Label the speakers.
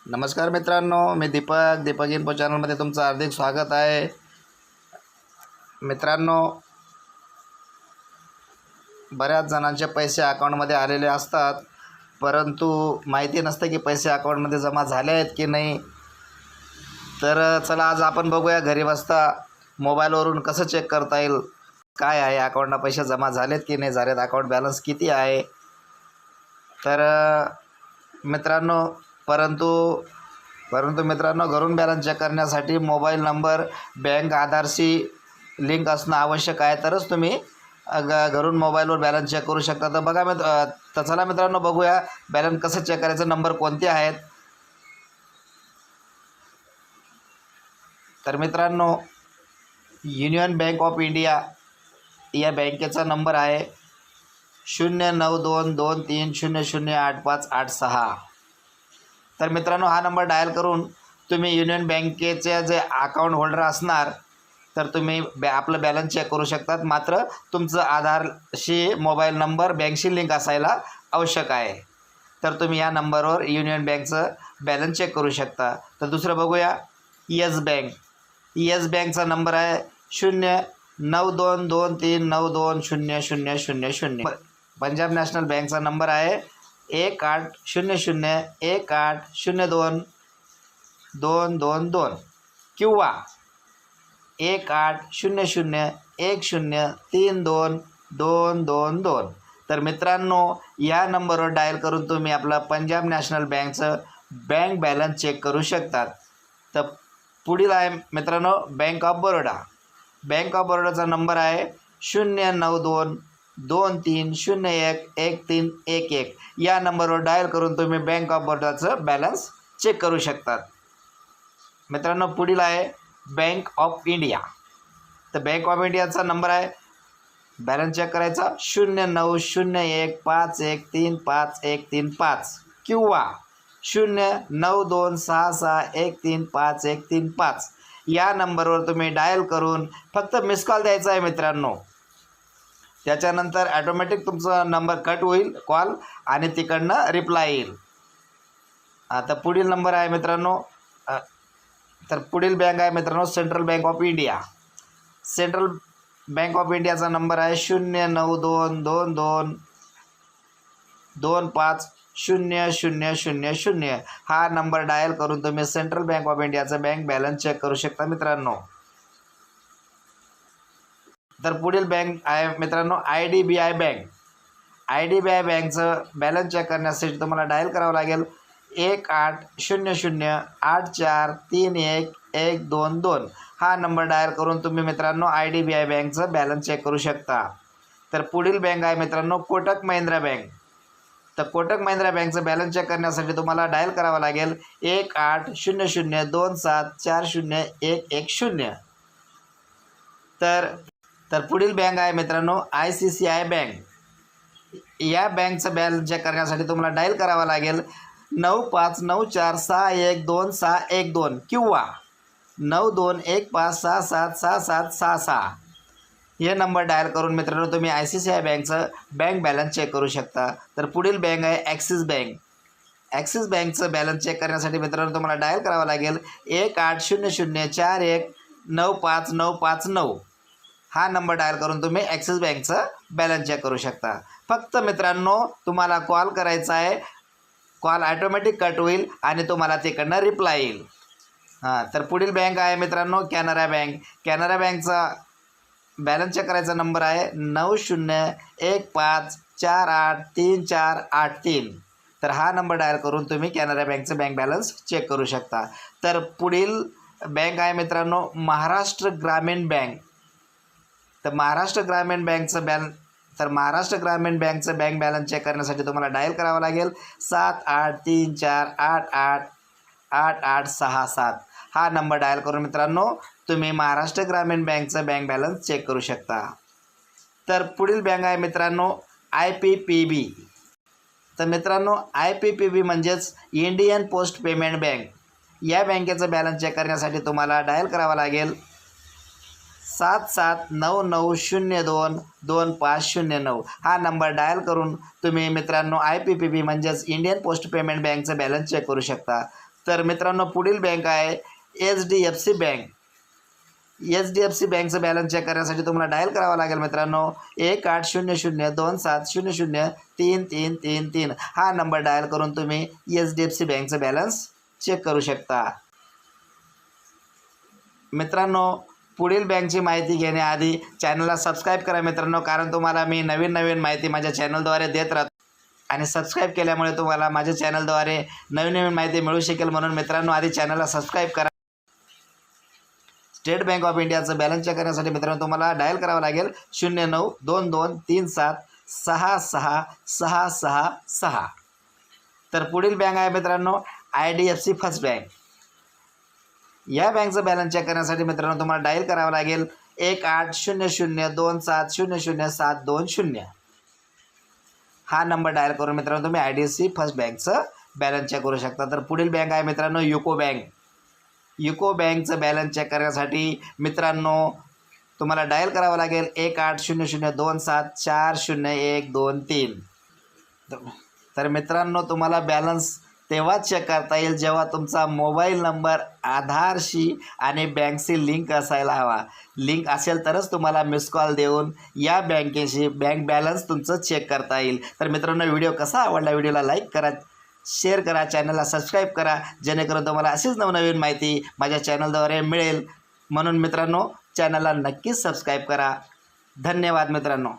Speaker 1: नमस्कार मित्रांनो, मी दीपक इन्फो चॅनलमध्ये तुमचं हार्दिक स्वागत आहे. मित्रांनो, बऱ्याच जणांचे पैसे अकाउंटमध्ये आलेले असतात, परंतु माहिती नसते की पैसे अकाउंटमध्ये जमा झाले आहेत की नाही. तर चला आज आपण बघूया घरी बसता मोबाईलवरून कसं चेक करता येईल, काय आहे अकाउंटला पैसे जमा झालेत की नाही झालेत, अकाउंट बॅलन्स किती आहे. तर मित्रांनो परंतु मित्रांनो, घरून बॅलन्स चेक करण्यासाठी मोबाईल नंबर बँक आधारशी लिंक असणं आवश्यक आहे, तरच तुम्ही घरून मोबाईलवर बॅलन्स चेक करू शकता. तर बघा तर चला मित्रांनो बघूया बॅलन्स कसं चेक करायचं, नंबर कोणते आहेत. तर मित्रांनो, युनियन बँक ऑफ इंडिया या बँकेचा नंबर आहे 09223008586. तर मित्रांनो, हा नंबर डायल करून तुम्ही युनियन बँकेचे जे अकाउंट होल्डर असणार तर तुम्ही आपलं बॅलन्स चेक करू शकतात. मात्र तुमचं आधारशी मोबाईल नंबर बँकशी लिंक असायला आवश्यक आहे, तर तुम्ही या नंबरवर युनियन बँकचं बॅलन्स चेक करू शकता. तर दुसरं बघूया, येस बँकचा नंबर आहे 09223920000. पंजाब नॅशनल बँकचा नंबर आहे 1800180222 किंवा 1800103222. तर मित्रांनो, या नंबरवर डायल करून तुम्ही आपला पंजाब नॅशनल बँकचं बँक बॅलन्स चेक करू शकतात. तर पुढील आहे मित्रांनो बँक ऑफ बरोडाचा नंबर आहे 09223011311. या नंबरवर डायल करून तुम्ही बँक ऑफ बरोडाचं बॅलन्स चेक करू शकतात. मित्रांनो, पुढील आहे बँक ऑफ इंडिया. तर बँक ऑफ इंडियाचा नंबर आहे बॅलन्स चेक करायचा 09015135135 किंवा 09266135135. या नंबरवर तुम्ही डायल करून फक्त मिस कॉल द्यायचा आहे मित्रांनो. त्याच्यानंतर ॲटोमॅटिक तुमचा नंबर कट होईल कॉल आणि तिकडनं रिप्लाय येईल. आता पुढील नंबर आहे मित्रांनो, तर पुढील बँक आहे मित्रांनो central bank of India. Central bank of इंडियाचा नंबर आहे 09222250000. हा नंबर डायल करून तुम्ही सेंट्रल बँक ऑफ इंडियाचा बँक बॅलन्स चेक करू शकता मित्रांनो. तर पुढील बँक आहे मित्रांनो IDBI बँकचं बॅलन्स चेक करण्यासाठी तुम्हाला डायल करावं लागेल 180084311122. हा नंबर डायल करून तुम्ही मित्रांनो IDBI बँकचं बॅलन्स चेक करू शकता. तर पुढील बँक आहे मित्रांनो कोटक महिंद्रा बँक. तर कोटक महिंद्रा बँकचं बॅलन्स चेक करण्यासाठी तुम्हाला डायल करावं लागेल 180027401110. तर पुढील बँक आहे मित्रांनो ICICI बँक. या बँकचं बॅलन्स चेक करण्यासाठी तुम्हाला डायल करावं लागेल 9594612612 किंवा 9215676766. हे नंबर डायल करून मित्रांनो तुम्ही ICICI बँकचं बँक बॅलन्स चेक करू शकता. तर पुढील बँक आहे ॲक्सिस बँकचं बॅलन्स चेक करण्यासाठी मित्रांनो तुम्हाला डायल करावं लागेल 1800419595. हा नंबर डायल करून तुम्ही ॲक्सिस बँकचं बॅलन्स चेक करू शकता. फक्त मित्रांनो तुम्हाला कॉल करायचा आहे, कॉल ॲटोमॅटिक कट होईल आणि तुम्हाला तिकडनं रिप्लाय येईल. तर पुढील बँक आहे मित्रांनो कॅनरा बँकचा बॅलन्स चेक करायचा नंबर आहे 9015483483. तर हा नंबर डायल करून तुम्ही कॅनरा बँकचं बँक बॅलन्स चेक करू शकता. तर पुढील बँक आहे मित्रांनो महाराष्ट्र ग्रामीण बँक. तर महाराष्ट्र ग्रामीण बँकचं बँक बॅलन्स चेक करण्यासाठी तुम्हाला डायल करावं लागेल 7834888867. हा नंबर डायल करून मित्रांनो तुम्ही महाराष्ट्र ग्रामीण बँकचं बँक बॅलन्स चेक करू शकता. तर पुढील बँक आहे मित्रांनो IPPB. तर मित्रांनो IPPB म्हणजेच इंडियन पोस्ट पेमेंट बँक. या बँकेचं बॅलन्स चेक करण्यासाठी तुम्हाला डायल करावं लागेल 7799022509. हा नंबर डायल करून तुम्ही मित्रांनो IPPB म्हणजेच इंडियन पोस्ट पेमेंट बँकचं बॅलन्स चेक करू शकता. तर मित्रांनो पुढील बँक आहे HDFC बँक. HDFC बँकचं बॅलन्स चेक करण्यासाठी तुम्हाला डायल करावं लागेल मित्रांनो 180027003333. हा नंबर डायल करून तुम्ही HDFC बँकचं बॅलन्स चेक करू शकता. मित्रांनो पुढील बँकची माहिती घेण्याआधी चॅनलला सबस्क्राईब करा मित्रांनो, कारण तुम्हाला मी नवीन माहिती माझ्या चॅनलद्वारे देत राहतो आणि सबस्क्राईब केल्यामुळे तुम्हाला माझ्या चॅनलद्वारे नवीन माहिती मिळू शकेल. म्हणून मित्रांनो आधी चॅनलला सबस्क्राईब करा. स्टेट बँक ऑफ इंडियाचं बॅलन्स चेक करण्यासाठी मित्रांनो तुम्हाला डायल करावं लागेल 092237666666. तर पुढील बँक आहे मित्रांनो IDFC फर्स्ट बँक. या बँकचं बॅलन्स चेक करण्यासाठी मित्रांनो तुम्हाला डायल करावं लागेल 180027000720. हा नंबर डायल करून मित्रांनो तुम्ही IDFC फर्स्ट बँकचं बॅलन्स चेक करू शकता. तर पुढील बँक आहे मित्रांनो युको बँक. युको बँकचं बॅलन्स चेक करण्यासाठी मित्रांनो तुम्हाला डायल करावं लागेल 180027400123. तर मित्रांनो तुम्हाला बॅलन्स तेव्हाच चेक करता येईल जेव्हा तुमचा मोबाईल नंबर आधारशी आणि बँकशी लिंक असायला हवा. लिंक असेल तरच तुम्हाला मिस कॉल देऊन या बँकेशी बँक बॅलन्स तुमचं चेक करता येईल. तर मित्रांनो व्हिडिओ कसा आवडला, व्हिडिओला लाईक करा, शेअर करा, चॅनलला सबस्क्राईब करा, जेणेकरून तुम्हाला अशीच नवनवीन माहिती माझ्या चॅनलद्वारे मिळेल. म्हणून मित्रांनो चॅनलला नक्कीच सबस्क्राईब करा. धन्यवाद मित्रांनो.